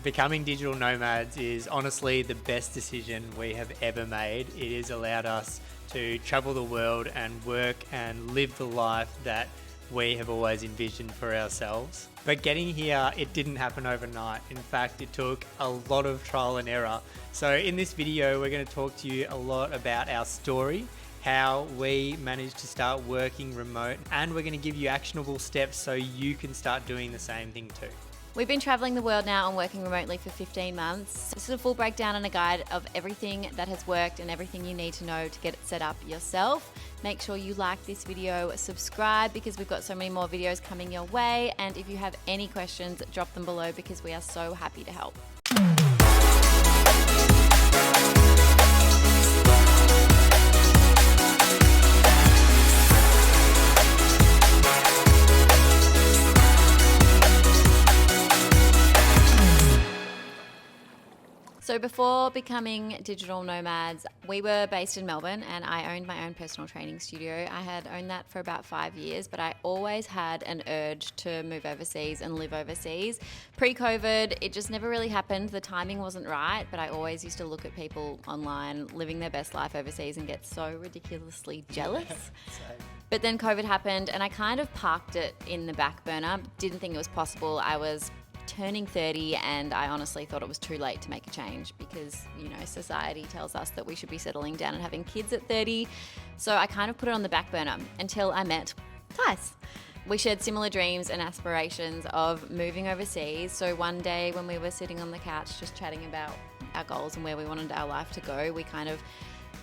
Becoming digital nomads is honestly the best decision we have ever made. It has allowed us to travel the world and work and live the life that we have always envisioned for ourselves. But getting here, it didn't happen overnight. In fact, it took a lot of trial and error. So in this video, we're going to talk to you a lot about our story, how we managed to start working remote, and we're going to give you actionable steps so you can start doing the same thing too. We've been traveling the world now and working remotely for 15 months. This is a full breakdown and a guide of everything that has worked and everything you need to know to get it set up yourself. Make sure you like this video, subscribe because we've got so many more videos coming your way. And if you have any questions, drop them below because we are so happy to help. So before becoming digital nomads, we were based in Melbourne and I owned my own personal training studio. I had owned that for about 5 years, but I always had an urge to move overseas and live overseas. Pre-COVID, it just never really happened. The timing wasn't right, but I always used to look at people online living their best life overseas and get so ridiculously jealous. But then COVID happened and I kind of parked it in the back burner. Didn't think it was possible. I was turning 30 and I honestly thought it was too late to make a change because, you know, society tells us that we should be settling down and having kids at 30. So I kind of put it on the back burner until I met Tyson. We shared similar dreams and aspirations of moving overseas. So one day when we were sitting on the couch just chatting about our goals and where we wanted our life to go, we kind of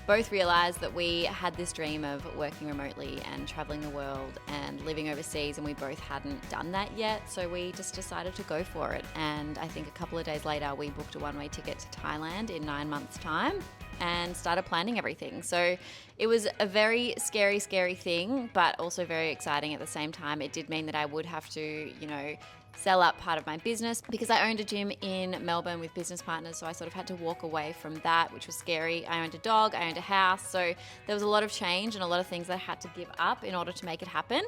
both realised that we had this dream of working remotely and travelling the world and living overseas, and we both hadn't done that yet, so we just decided to go for it. And I think a couple of days later we booked a one-way ticket to Thailand in 9 months' time and started planning everything. So it was a very scary thing, but also very exciting at the same time. It did mean that I would have to, sell up part of my business because I owned a gym in Melbourne with business partners, so I sort of had to walk away from that, which was scary. I owned a dog, I owned a house, so there was a lot of change and a lot of things that I had to give up in order to make it happen.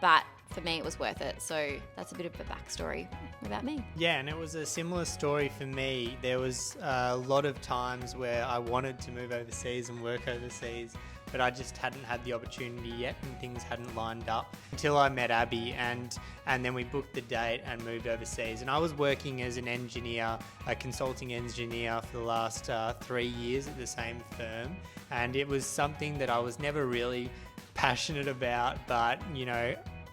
But for me, it was worth it. So that's a bit of a backstory about me. Yeah, and it was a similar story for me. There was a lot of times where I wanted to move overseas and work overseas, but I just hadn't had the opportunity yet and things hadn't lined up until I met Abbey, and then we booked the date and moved overseas. And I was working as an engineer, a consulting engineer for the last 3 years at the same firm, and it was something that I was never really passionate about, but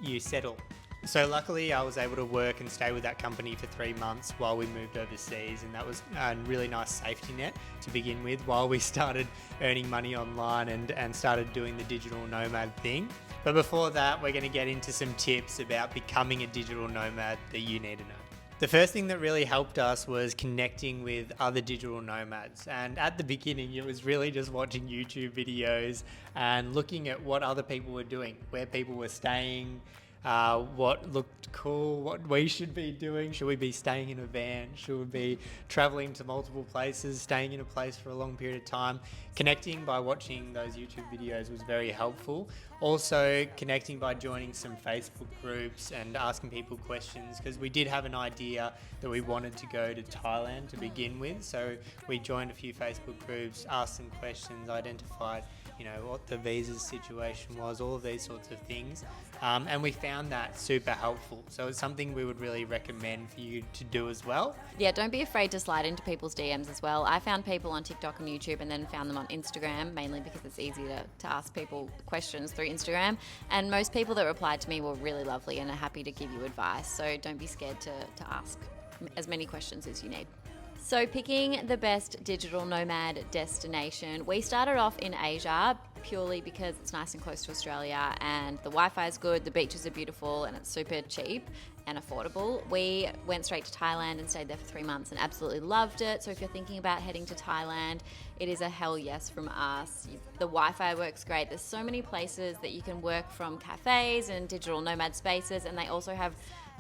you settle. So luckily I was able to work and stay with that company for 3 months while we moved overseas, and that was a really nice safety net to begin with while we started earning money online and started doing the digital nomad thing. But before that, we're going to get into some tips about becoming a digital nomad that you need to know. The first thing that really helped us was connecting with other digital nomads. And at the beginning, it was really just watching YouTube videos and looking at what other people were doing, where people were staying, what looked cool, what we should be doing. Should we be staying in a van? Should we be traveling to multiple places, staying in a place for a long period of time? Connecting by watching those YouTube videos was very helpful. Also connecting by joining some Facebook groups and asking people questions, because we did have an idea that we wanted to go to Thailand to begin with. So we joined a few Facebook groups, asked some questions, identified what the visa situation was, all of these sorts of things. And we found that super helpful. So it's something we would really recommend for you to do as well. Yeah, don't be afraid to slide into people's DMs as well. I found people on TikTok and YouTube and then found them on Instagram, mainly because it's easy to ask people questions through Instagram. And most people that replied to me were really lovely and are happy to give you advice. So don't be scared to ask as many questions as you need. So picking the best digital nomad destination, we started off in Asia purely because it's nice and close to Australia and the Wi-Fi is good, the beaches are beautiful and it's super cheap and affordable. We went straight to Thailand and stayed there for 3 months and absolutely loved it. So if you're thinking about heading to Thailand, it is a hell yes from us. The Wi-Fi works great. There's so many places that you can work from, cafes and digital nomad spaces, and they also have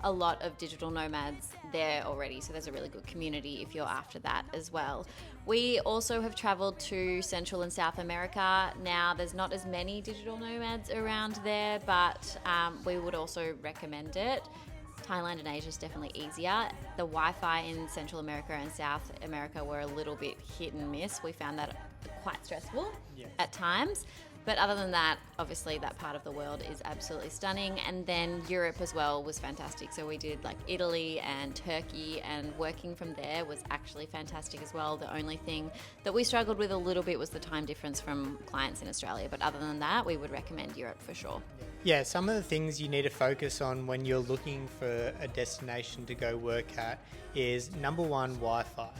a lot of digital nomads there already, so there's a really good community if you're after that as well. We also have traveled to Central and South America. Now there's not as many digital nomads around there, but we would also recommend it. Thailand and Asia is definitely easier. The Wi-Fi in Central America and South America were a little bit hit and miss. We found that quite stressful at times. But other than that, obviously that part of the world is absolutely stunning. And then Europe as well was fantastic. So we did like Italy and Turkey, and working from there was actually fantastic as well. The only thing that we struggled with a little bit was the time difference from clients in Australia. But other than that, we would recommend Europe for sure. Yeah, some of the things you need to focus on when you're looking for a destination to go work at is number one, Wi-Fi.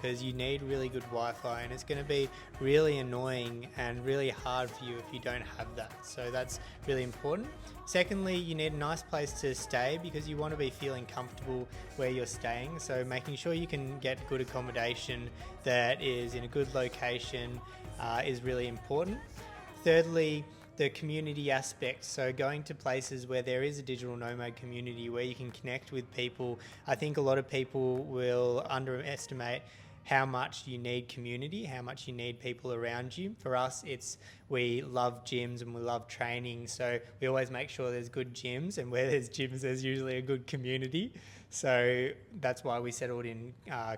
Because you need really good Wi-Fi, and it's going to be really annoying and really hard for you if you don't have that. So that's really important. Secondly, you need a nice place to stay because you want to be feeling comfortable where you're staying. So making sure you can get good accommodation that is in a good location is really important. Thirdly, the community aspect, so going to places where there is a digital nomad community where you can connect with people. I think a lot of people will underestimate how much you need community, how much you need people around you. For us, we love gyms and we love training, so we always make sure there's good gyms, and where there's gyms, there's usually a good community. So that's why we settled in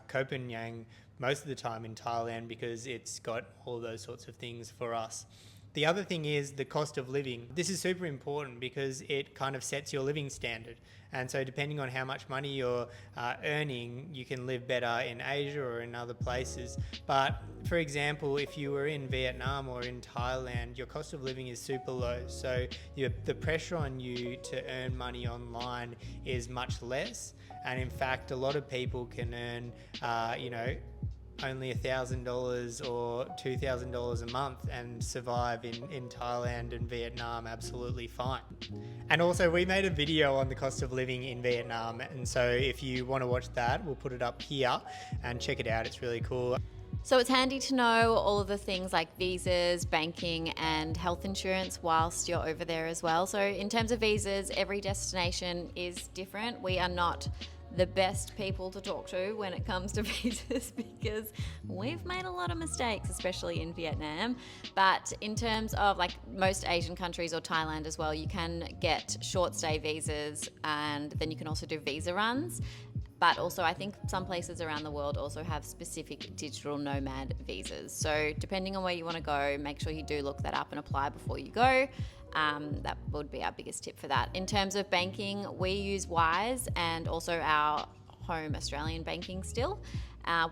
Copenhagen most of the time in Thailand, because it's got all those sorts of things for us. The other thing is the cost of living. This is super important because it kind of sets your living standard. And so depending on how much money you're earning, you can live better in Asia or in other places. But for example, if you were in Vietnam or in Thailand, your cost of living is super low. So the pressure on you to earn money online is much less. And in fact, a lot of people can earn, only $1,000 or $2,000 a month and survive in Thailand and Vietnam absolutely fine. And also, we made a video on the cost of living in Vietnam, and so if you want to watch that, we'll put it up here and check it out. It's really cool. So it's handy to know all of the things like visas, banking, and health insurance whilst you're over there as well. So in terms of visas, every destination is different. We are not the best people to talk to when it comes to visas because we've made a lot of mistakes, especially in Vietnam. But in terms of like most Asian countries or Thailand as well, you can get short stay visas, and then you can also do visa runs. But also I think some places around the world also have specific digital nomad visas. So depending on where you want to go, make sure you do look that up and apply before you go. That would be our biggest tip for that. In terms of banking, we use Wise and also our home Australian banking still.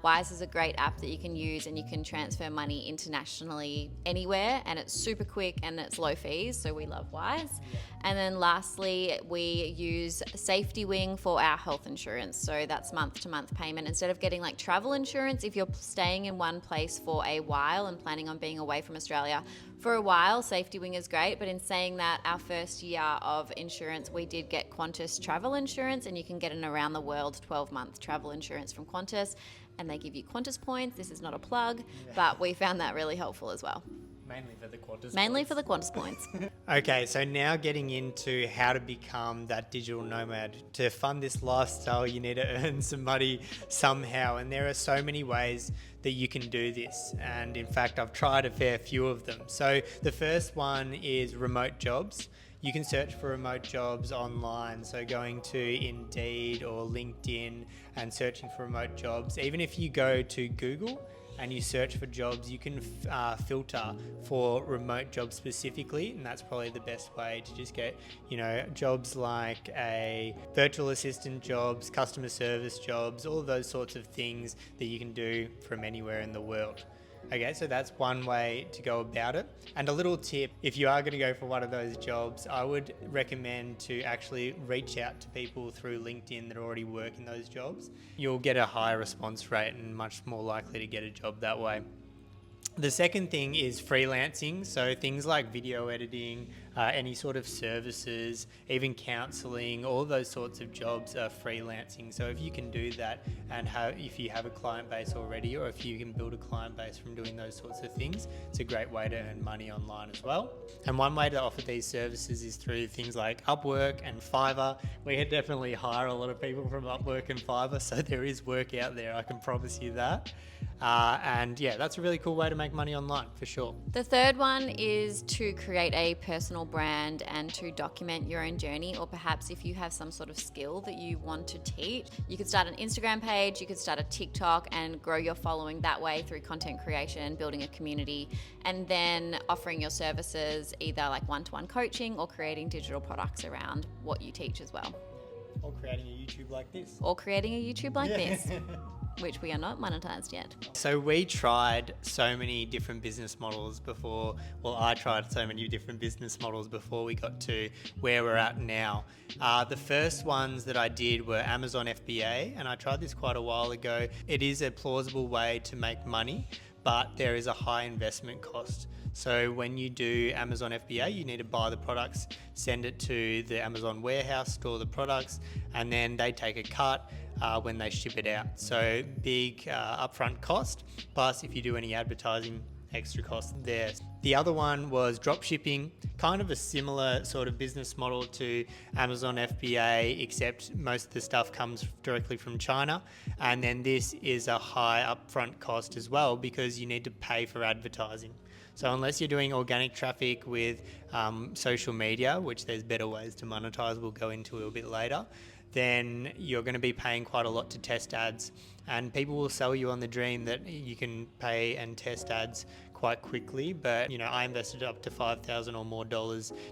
Wise is a great app that you can use, and you can transfer money internationally anywhere, and it's super quick and it's low fees, so we love Wise. And then lastly, we use Safety Wing for our health insurance, so that's month to month payment. Instead of getting like travel insurance, if you're staying in one place for a while and planning on being away from Australia for a while, Safety Wing is great. But in saying that, our first year of insurance, we did get Qantas travel insurance, and you can get an around the world 12-month travel insurance from Qantas, and they give you Qantas points. This is not a plug, but we found that really helpful as well. Mainly for the Qantas Mainly points. for the Qantas points. Okay, so now getting into how to become that digital nomad. To fund this lifestyle, you need to earn some money somehow, and there are so many ways that you can do this. And in fact, I've tried a fair few of them. So the first one is remote jobs. You can search for remote jobs online, so going to Indeed or LinkedIn and searching for remote jobs. Even if you go to Google and you search for jobs, you can filter for remote jobs specifically, and that's probably the best way to just get, jobs like a virtual assistant jobs, customer service jobs, all of those sorts of things that you can do from anywhere in the world. Okay, so that's one way to go about it. And a little tip, if you are going to go for one of those jobs, I would recommend to actually reach out to people through LinkedIn that already work in those jobs. You'll get a higher response rate and much more likely to get a job that way. The second thing is freelancing, so things like video editing, any sort of services, even counselling, all those sorts of jobs are freelancing. So if you can do that, and if you have a client base already, or if you can build a client base from doing those sorts of things, it's a great way to earn money online as well. And one way to offer these services is through things like Upwork and Fiverr. We definitely hire a lot of people from Upwork and Fiverr, so there is work out there, I can promise you that. And yeah, that's a really cool way to make money online for sure. The third one is to create a personal brand and to document your own journey, or perhaps if you have some sort of skill that you want to teach, you could start an Instagram page, you could start a TikTok and grow your following that way through content creation, building a community, and then offering your services either like one-to-one coaching or creating digital products around what you teach as well. Or creating a YouTube like this. This, which we are not monetized yet. So we tried so many different business models before, well, I tried so many different business models before we got to where we're at now. The first ones that I did were Amazon FBA, and I tried this quite a while ago. It is a plausible way to make money, but there is a high investment cost. So when you do Amazon FBA, you need to buy the products, send it to the Amazon warehouse, store the products, and then they take a cut when they ship it out. So big upfront cost, plus if you do any advertising, extra cost there. The other one was drop shipping, kind of a similar sort of business model to Amazon FBA, except most of the stuff comes directly from China. And then this is a high upfront cost as well because you need to pay for advertising. So unless you're doing organic traffic with social media, which there's better ways to monetize, we'll go into a bit later, then you're going to be paying quite a lot to test ads. And people will sell you on the dream that you can pay and test ads quite quickly, but I invested up to $5,000 or more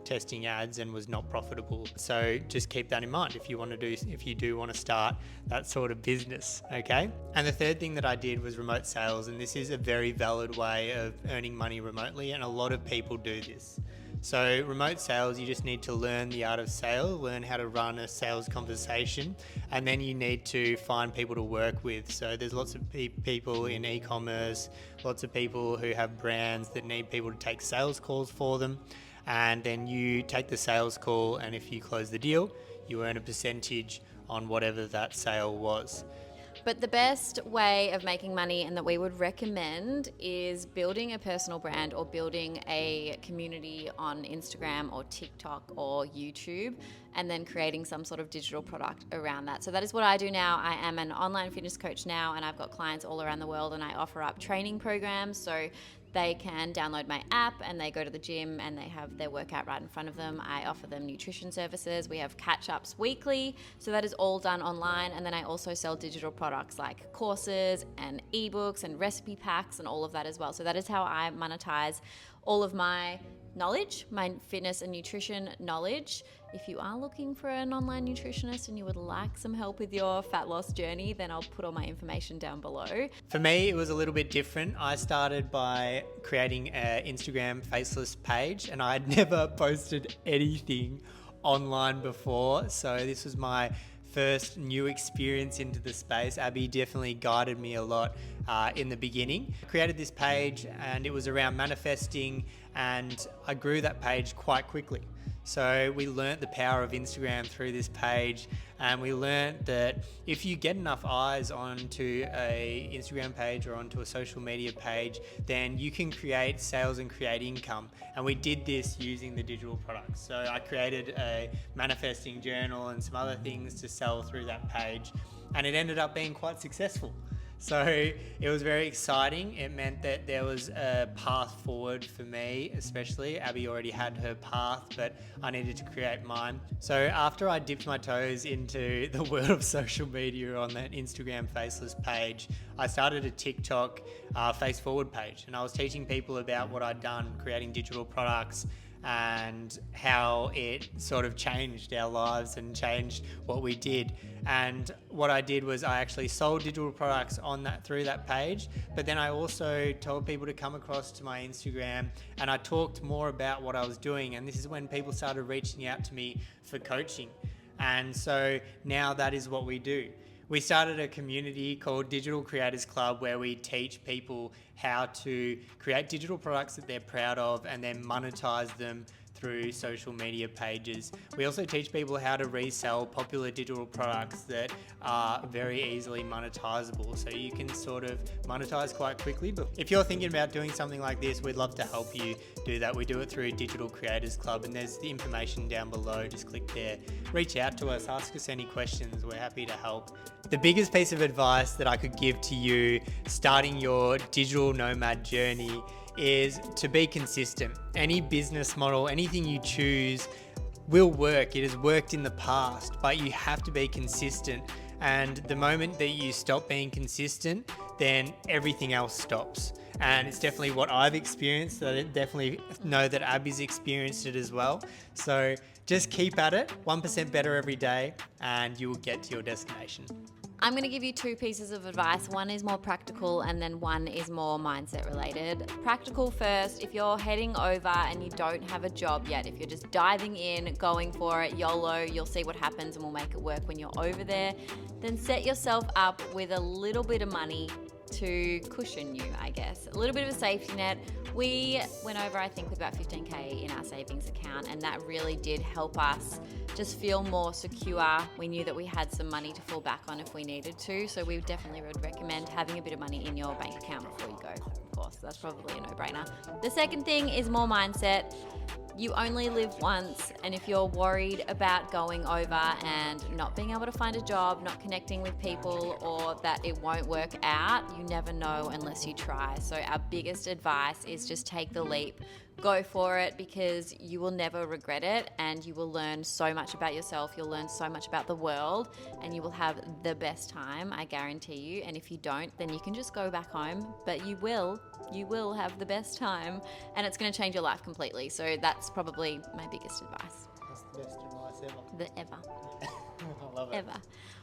testing ads and was not profitable. So just keep that in mind if you do want to start that sort of business, okay? And the third thing that I did was remote sales, and this is a very valid way of earning money remotely, and a lot of people do this. So remote sales, you just need to learn the art of sales, learn how to run a sales conversation, and then you need to find people to work with. So there's lots of people in e-commerce, lots of people who have brands that need people to take sales calls for them. And then you take the sales call, and if you close the deal, you earn a percentage on whatever that sale was. But the best way of making money and that we would recommend is building a personal brand or building a community on Instagram or TikTok or YouTube, and then creating some sort of digital product around that. So that is what I do now. I am an online fitness coach now, and I've got clients all around the world, and I offer up training programs. So they can download my app and they go to the gym and they have their workout right in front of them. I offer them nutrition services. We have catch-ups weekly. So that is all done online. And then I also sell digital products like courses and ebooks and recipe packs and all of that as well. So that is how I monetize all of my knowledge, my fitness and nutrition knowledge. If you are looking for an online nutritionist and you would like some help with your fat loss journey, then I'll put all my information down below. For me, it was a little bit different. I started by creating an Instagram faceless page, and I had never posted anything online before. So this was my first new experience into the space. Abbey definitely guided me a lot in the beginning. I created this page and it was around manifesting, and I grew that page quite quickly. So we learnt the power of Instagram through this page, and we learnt that if you get enough eyes onto a Instagram page or onto a social media page, then you can create sales and create income. And we did this using the digital products. So I created a manifesting journal and some other things to sell through that page, and it ended up being quite successful. So it was very exciting. It meant that there was a path forward for me, especially. Abbey already had her path, but I needed to create mine. So after I dipped my toes into the world of social media on that Instagram faceless page, I started a TikTok face forward page, and I was teaching people about what I'd done, creating digital products, and how it sort of changed our lives and changed what we did. And what I did was I actually sold digital products through that page, but then I also told people to come across to my Instagram, and I talked more about what I was doing. And this is when people started reaching out to me for coaching. And so now that is what we do. We started a community called Digital Creators Club, where we teach people how to create digital products that they're proud of and then monetize them through social media pages. We also teach people how to resell popular digital products that are very easily monetizable. So you can sort of monetize quite quickly. But if you're thinking about doing something like this, we'd love to help you do that. We do it through Digital Creators Club, and there's the information down below. Just click there. Reach out to us, ask us any questions. We're happy to help. The biggest piece of advice that I could give to you starting your digital nomad journey is to be consistent. Any business model, anything you choose will work. It has worked in the past, but you have to be consistent. And the moment that you stop being consistent, then everything else stops. And it's definitely what I've experienced. I definitely know that Abbey's experienced it as well. So just keep at it, 1% better every day, and you will get to your destination. I'm going to give you two pieces of advice. One is more practical and then one is more mindset related. Practical first, if you're heading over and you don't have a job yet, if you're just diving in, going for it, YOLO, you'll see what happens and we'll make it work when you're over there, then set yourself up with a little bit of money to cushion you, I guess. A little bit of a safety net. We went over, I think, with about 15K in our savings account, and that really did help us just feel more secure. We knew that we had some money to fall back on if we needed to, so we definitely would recommend having a bit of money in your bank account before you go. Of course, that's probably a no-brainer. The second thing is more mindset. You only live once, and if you're worried about going over and not being able to find a job, not connecting with people, or that it won't work out, you never know unless you try. So our biggest advice is just take the leap. Go for it, because you will never regret it, and you will learn so much about yourself. You'll learn so much about the world, and you will have the best time, I guarantee you. And if you don't, then you can just go back home, but you will have the best time, and it's going to change your life completely. So that's probably my biggest advice. That's the best advice ever. Ever. I love it. Ever.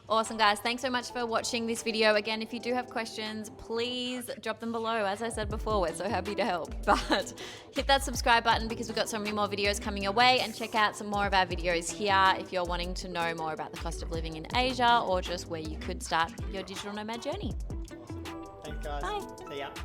Awesome, guys. Thanks so much for watching this video. Again, if you do have questions, please drop them below. As I said before, we're so happy to help. But hit that subscribe button, because we've got so many more videos coming your way, and check out some more of our videos here if you're wanting to know more about the cost of living in Asia, or just where you could start your digital nomad journey. Awesome. Thanks, guys. Bye. See ya.